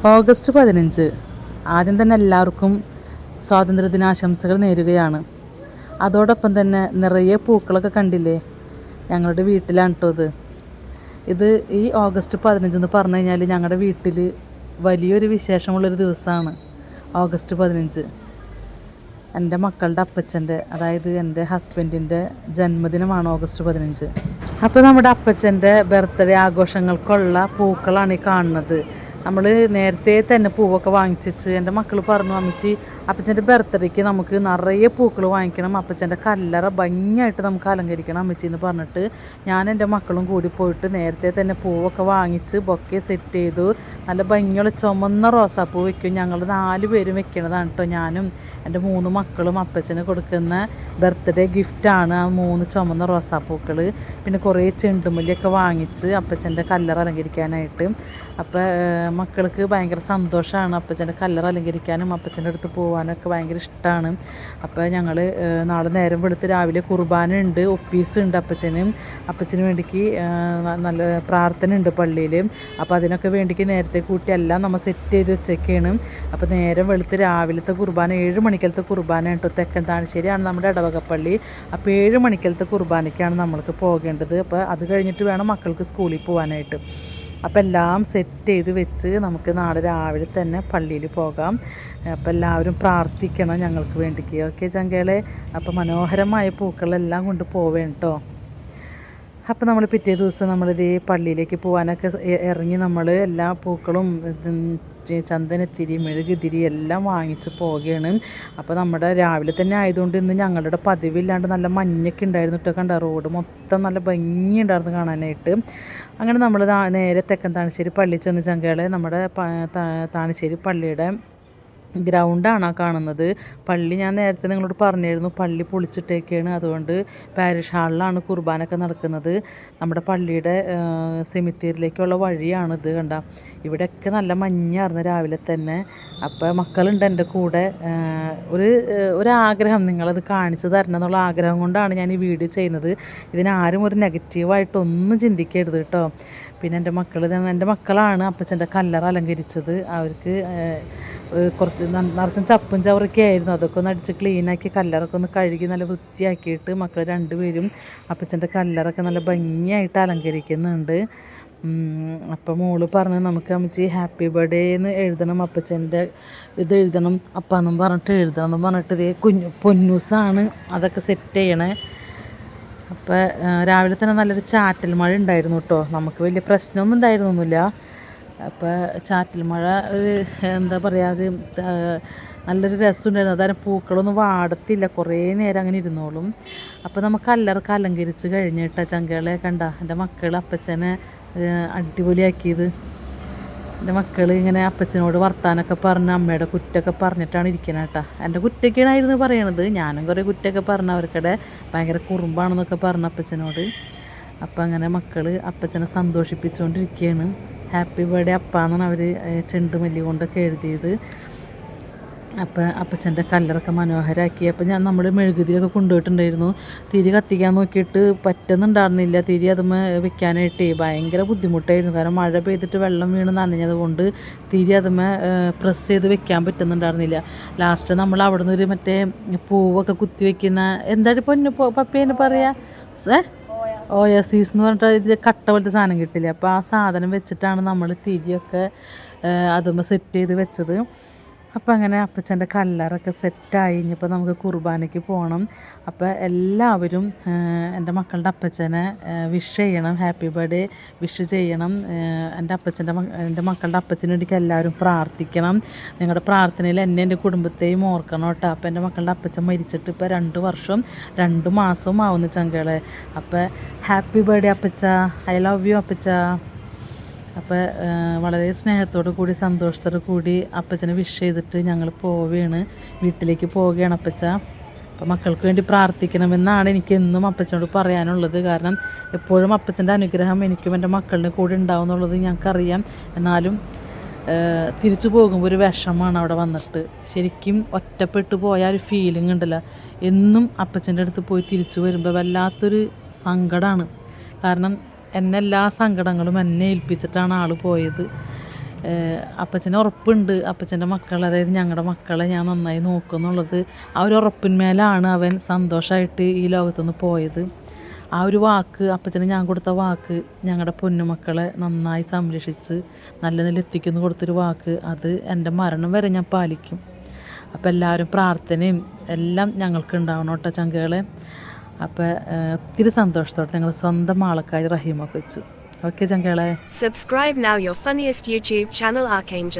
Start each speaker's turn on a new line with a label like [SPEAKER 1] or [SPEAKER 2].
[SPEAKER 1] August 15 ആദ്യം തന്നെ എല്ലാവർക്കും സ്വാതന്ത്ര്യദിനാശംസകൾ നേരുകയാണ്. അതോടൊപ്പം തന്നെ നിറയെ പൂക്കളൊക്കെ കണ്ടില്ലേ, ഞങ്ങളുടെ വീട്ടിലാണ് കേട്ടോ ഇത്. ഈ ഓഗസ്റ്റ് 15 എന്ന് പറഞ്ഞു കഴിഞ്ഞാൽ ഞങ്ങളുടെ വീട്ടിൽ വലിയൊരു വിശേഷമുള്ളൊരു ദിവസമാണ് ഓഗസ്റ്റ് 15. എൻ്റെ മക്കളുടെ അപ്പച്ചൻ്റെ, അതായത് എൻ്റെ ഹസ്ബൻഡിൻ്റെ ജന്മദിനമാണ് ഓഗസ്റ്റ് 15. അപ്പോൾ നമ്മുടെ അപ്പച്ചൻ്റെ ബർത്ത്ഡേ ആഘോഷങ്ങൾക്കുള്ള പൂക്കളാണ് ഈ കാണുന്നത്. നമ്മൾ നേരത്തെ തന്നെ പൂവൊക്കെ വാങ്ങിച്ചിട്ട് എൻ്റെ മക്കൾ പറഞ്ഞു, അമ്മച്ചി അപ്പച്ചൻ്റെ ബർത്ത്ഡേക്ക് നമുക്ക് നിറയെ പൂക്കൾ വാങ്ങിക്കണം, അപ്പച്ചൻ്റെ കല്ലറ ഭംഗിയായിട്ട് നമുക്ക് അലങ്കരിക്കണം അമ്മച്ചി എന്ന് പറഞ്ഞിട്ട് ഞാൻ എൻ്റെ മക്കളും കൂടി പോയിട്ട് നേരത്തെ തന്നെ പൂവൊക്കെ വാങ്ങിച്ച് ബൊക്കെ സെറ്റ് ചെയ്തു. നല്ല ഭംഗിയുള്ള ചുമന്ന റോസാപ്പൂ വെക്കും. ഞങ്ങൾ 4 പേരും വെക്കണതാണ് കേട്ടോ. ഞാനും എൻ്റെ 3 മക്കളും അപ്പച്ചന് കൊടുക്കുന്ന ബർത്ത്ഡേ ഗിഫ്റ്റാണ് ആ 3 ചുമന്ന റോസാപ്പൂക്കൾ. പിന്നെ കുറേ ചെണ്ടുമല്ലിയൊക്കെ വാങ്ങിച്ച് അപ്പച്ചൻ്റെ കല്ലറ അലങ്കരിക്കാനായിട്ട്. അപ്പോൾ മക്കൾക്ക് ഭയങ്കര സന്തോഷമാണ് അപ്പച്ചൻ്റെ കല്ലറ അലങ്കരിക്കാനും അപ്പച്ചൻ്റെ അടുത്ത് പോകാനൊക്കെ ഭയങ്കര ഇഷ്ടമാണ്. അപ്പോൾ ഞങ്ങൾ നാളെ നേരം വെളുത്ത് രാവിലെ കുർബാന ഉണ്ട്, ഒപ്പീസ് ഉണ്ട് അപ്പച്ചന് വേണ്ടിക്ക് നല്ല പ്രാർത്ഥന ഉണ്ട് പള്ളിയിൽ. അപ്പോൾ അതിനൊക്കെ വേണ്ടിക്ക് നേരത്തെ കൂട്ടി എല്ലാം നമ്മൾ സെറ്റ് ചെയ്ത് വെച്ചൊക്കെയാണ്. അപ്പോൾ നേരം വെളുത്ത് രാവിലത്തെ കുർബാന 7 മണിക്കലത്തെ കുർബാന കേട്ടോ. തെക്കൻ താണശ്ശേരിയാണ് നമ്മുടെ ഇടവകപ്പള്ളി. അപ്പോൾ 7 മണിക്കലത്തെ കുർബാനയ്ക്കാണ് നമ്മൾക്ക് പോകേണ്ടത്. അപ്പോൾ അത് കഴിഞ്ഞിട്ട് വേണം മക്കൾക്ക് സ്കൂളിൽ പോകാനായിട്ട്. അപ്പോൾ എല്ലാം സെറ്റ് ചെയ്ത് വെച്ച് നമുക്ക് നാളെ രാവിലെ തന്നെ പള്ളിയിൽ പോകാം. അപ്പോൾ എല്ലാവരും പ്രാർത്ഥിക്കണം ഞങ്ങൾക്ക് വേണ്ടിക്ക്. ഓക്കെ ചങ്കകളെ. അപ്പോൾ മനോഹരമായ പൂക്കളെല്ലാം കൊണ്ട് പോവേം കേട്ടോ. അപ്പോൾ നമ്മൾ പിറ്റേ ദിവസം നമ്മളിത് പള്ളിയിലേക്ക് പോകാനൊക്കെ ഇറങ്ങി നമ്മൾ എല്ലാ പൂക്കളും ചന്ദനത്തിരി മെഴുകുതിരി എല്ലാം വാങ്ങിച്ച് പോവുകയാണ്. അപ്പോൾ നമ്മുടെ രാവിലെ തന്നെ ആയതുകൊണ്ട് ഇന്ന് ഞങ്ങളുടെ പതിവില്ലാണ്ട് നല്ല മഞ്ഞൊക്കെ ഉണ്ടായിരുന്നു കേട്ടോ. കണ്ട റോഡ് മൊത്തം നല്ല ഭംഗിയുണ്ടായിരുന്നു കാണാനായിട്ട്. അങ്ങനെ നമ്മൾ നേരെ തെക്കൻ താണശ്ശേരി പള്ളി ചെന്ന് ചങ്കകളെ. നമ്മുടെ താണശ്ശേരി പള്ളിയുടെ ഗ്രൗണ്ടാണ് ആ കാണുന്നത്. പള്ളി ഞാൻ നേരത്തെ നിങ്ങളോട് പറഞ്ഞിരുന്നു, പള്ളി പൊളിച്ചിട്ടേക്കാണ്. അതുകൊണ്ട് പാരിഷ് ഹാളിലാണ് കുർബാനൊക്കെ നടക്കുന്നത്. നമ്മുടെ പള്ളിയുടെ സെമിത്തേരിയിലേക്കുള്ള വഴിയാണിത്. കണ്ട ഇവിടെയൊക്കെ നല്ല മഞ്ഞായിരുന്നു രാവിലെ തന്നെ. അപ്പോൾ മക്കളുണ്ട് എൻ്റെ കൂടെ. ഒരാഗ്രഹം നിങ്ങളത് കാണിച്ചു തരണം എന്നുള്ള ആഗ്രഹം കൊണ്ടാണ് ഞാൻ ഈ വീഡിയോ ചെയ്യുന്നത്. ഇതിനാരും ഒരു നെഗറ്റീവായിട്ടൊന്നും ചിന്തിക്കരുത് കേട്ടോ. പിന്നെ എൻ്റെ മക്കളാണ് അപ്പച്ചൻ്റെ കല്ലറ അലങ്കരിച്ചത്. അവർക്ക് കുറച്ച് നിറച്ചും ചപ്പും ചവറൊക്കെ ആയിരുന്നു. അതൊക്കെ ഒന്ന് അടിച്ച് ക്ലീനാക്കി കല്ലറൊക്കെ ഒന്ന് കഴുകി നല്ല വൃത്തിയാക്കിയിട്ട് മക്കൾ 2 പേരും അപ്പച്ചൻ്റെ കല്ലറൊക്കെ നല്ല ഭംഗിയായിട്ട് അലങ്കരിക്കുന്നുണ്ട്. അപ്പം മോള് പറഞ്ഞു, നമുക്ക് അമ്മച്ചി ഹാപ്പി ബർത്ത്ഡേ എന്ന് എഴുതണം, അപ്പച്ചൻ്റെ ഇത് എഴുതണം അപ്പാന്നും പറഞ്ഞിട്ട് എഴുതണം എന്ന് പറഞ്ഞിട്ട് ഇതേ പൊന്നൂസാണ് അതൊക്കെ സെറ്റ് ചെയ്യണേ. അപ്പോൾ രാവിലെ തന്നെ നല്ലൊരു ചാറ്റൽ മഴ ഉണ്ടായിരുന്നു കേട്ടോ. നമുക്ക് വലിയ പ്രശ്നമൊന്നും ഉണ്ടായിരുന്നൊന്നുമില്ല. അപ്പോൾ ചാറ്റൽ മഴ ഒരു എന്താ പറയുക, ഒരു നല്ലൊരു രസമുണ്ടായിരുന്നു. അതായത് പൂക്കളൊന്നും വാടത്തില്ല, കുറേ നേരം അങ്ങനെ ഇരുന്നോളും. അപ്പോൾ നമുക്ക് കല്ലറൊക്കെ അലങ്കരിച്ച് കഴിഞ്ഞിട്ടാ ചങ്കകളെ. കണ്ട എൻ്റെ മക്കൾ അപ്പച്ചനെ അടിപൊളിയാക്കിയത്. എൻ്റെ മക്കൾ ഇങ്ങനെ അപ്പച്ചനോട് വർത്താനൊക്കെ പറഞ്ഞ് അമ്മയുടെ കുറ്റമൊക്കെ പറഞ്ഞിട്ടാണ് ഇരിക്കുന്നത് കേട്ടോ. എൻ്റെ കുറ്റൊക്കെയായിരുന്നു പറയണത്. ഞാനും കുറേ കുറ്റമൊക്കെ പറഞ്ഞു, അവർക്കിടെ ഭയങ്കര കുറുമ്പാണെന്നൊക്കെ പറഞ്ഞു അപ്പച്ചനോട്. അപ്പം അങ്ങനെ മക്കൾ അപ്പച്ചനെ സന്തോഷിപ്പിച്ചുകൊണ്ടിരിക്കുകയാണ്. ഹാപ്പി ബർത്ത്ഡേ അപ്പാന്നാണ് അവർ ചെണ്ടുമല്ലി കൊണ്ടൊക്കെ എഴുതിയത്. അപ്പോൾ അപ്പച്ചൻ്റെ കല്ലറൊക്കെ മനോഹരമാക്കി. അപ്പോൾ നമ്മൾ മെഴുകുതിരിയൊക്കെ കൊണ്ടുപോയിട്ടുണ്ടായിരുന്നു. തിരി കത്തിക്കാൻ നോക്കിയിട്ട് പറ്റുന്നുണ്ടായിരുന്നില്ല. തിരി അതുമ്മ വെക്കാനായിട്ട് ഭയങ്കര ബുദ്ധിമുട്ടായിരുന്നു. കാരണം മഴ പെയ്തിട്ട് വെള്ളം വീണ് നനഞ്ഞത് കൊണ്ട് തിരി അതുമ്മ പ്രസ് ചെയ്ത് വെക്കാൻ പറ്റുന്നുണ്ടായിരുന്നില്ല. ലാസ്റ്റ് നമ്മൾ അവിടെ നിന്ന് ഒരു മറ്റേ പൂവൊക്കെ കുത്തി വെക്കുന്ന എന്താണ് പൊന്നു പപ്പേനെ പറയുക, ഓയസീസ് എന്ന് പറഞ്ഞിട്ട് ഇത് കട്ട പോലത്തെ സാധനം കിട്ടില്ല. അപ്പോൾ ആ സാധനം വെച്ചിട്ടാണ് നമ്മൾ തിരിയൊക്കെ അതുമ്മ സെറ്റ് ചെയ്ത് വെച്ചത്. അപ്പോൾ അങ്ങനെ അപ്പച്ചൻ്റെ കല്ലറൊക്കെ സെറ്റായി. ഇനിയിപ്പോൾ നമുക്ക് കുർബാനയ്ക്ക് പോകണം. അപ്പോൾ എല്ലാവരും എൻ്റെ മക്കളുടെ അപ്പച്ചനെ വിഷ് ചെയ്യണം, ഹാപ്പി ബർത്ത്ഡേ വിഷ് ചെയ്യണം. എൻ്റെ മക്കളുടെ അപ്പച്ചന് വേണ്ടിക്ക് എല്ലാവരും പ്രാർത്ഥിക്കണം. നിങ്ങളുടെ പ്രാർത്ഥനയിൽ എന്നെ എൻ്റെ കുടുംബത്തെയും ഓർക്കണം കേട്ടോ. അപ്പോൾ എൻ്റെ മക്കളുടെ അപ്പച്ചൻ മരിച്ചിട്ട് ഇപ്പോൾ 2 വർഷം 2 മാസവും ആവുന്നു ചങ്കളെ. അപ്പോൾ ഹാപ്പി ബർത്ത്ഡേ അപ്പച്ച, ഐ ലവ് യു അപ്പച്ച. അപ്പോൾ വളരെ സ്നേഹത്തോടു കൂടി സന്തോഷത്തോടു കൂടി അപ്പച്ചനെ വിഷ് ചെയ്തിട്ട് ഞങ്ങൾ വീട്ടിലേക്ക് പോവുകയാണ് അപ്പച്ച. അപ്പോൾ മക്കൾക്ക് വേണ്ടി പ്രാർത്ഥിക്കണമെന്നാണ് എനിക്ക് എന്നും അപ്പച്ചനോട് പറയാനുള്ളത്. കാരണം എപ്പോഴും അപ്പച്ചൻ്റെ അനുഗ്രഹം എനിക്കും എൻ്റെ മക്കളുടെ കൂടെ ഉണ്ടാവും എന്നുള്ളത് ഞങ്ങൾക്കറിയാം. എന്നാലും തിരിച്ചു പോകുമ്പോൾ ഒരു വിഷമമാണ് അവിടെ വന്നിട്ട്. ശരിക്കും ഒറ്റപ്പെട്ടു പോയ ഒരു ഫീലിംഗ് ഉണ്ടല്ലോ. എന്നും അപ്പച്ചൻ്റെ അടുത്ത് പോയി തിരിച്ചു വരുമ്പോൾ വല്ലാത്തൊരു സങ്കടമാണ്. കാരണം എല്ലാ സങ്കടങ്ങളും എന്നെ ഏൽപ്പിച്ചിട്ടാണ് ആൾ പോയത്. അപ്പച്ചന് ഉറപ്പുണ്ട് അപ്പച്ചൻ്റെ മക്കൾ, അതായത് ഞങ്ങളുടെ മക്കളെ ഞാൻ നന്നായി നോക്കും എന്നുള്ളത്. ആ ഒരു ഉറപ്പിന്മേലാണ് അവൻ സന്തോഷമായിട്ട് ഈ ലോകത്തുനിന്ന് പോയത്. ആ ഒരു വാക്ക്, അപ്പച്ചന് ഞാൻ കൊടുത്ത വാക്ക്, ഞങ്ങളുടെ പൊന്നുമക്കളെ നന്നായി സംരക്ഷിച്ച് നല്ല നിലയെത്തിക്കുന്നു കൊടുത്തൊരു വാക്ക്, അത് എൻ്റെ മരണം വരെ ഞാൻ പാലിക്കും. അപ്പോൾ എല്ലാവരും പ്രാർത്ഥനയും എല്ലാം ഞങ്ങൾക്ക് ഉണ്ടാവണം കേട്ടോ ചങ്കുകളെ. അപ്പോൾ ഒത്തിരി സന്തോഷത്തോടെ ഞങ്ങൾ സ്വന്തം ആൾക്കാർ റഹീമൊക്കെ വെച്ചു. Okay ചങ്കുകളെ.
[SPEAKER 2] Subscribe now your funniest YouTube channel Archangel.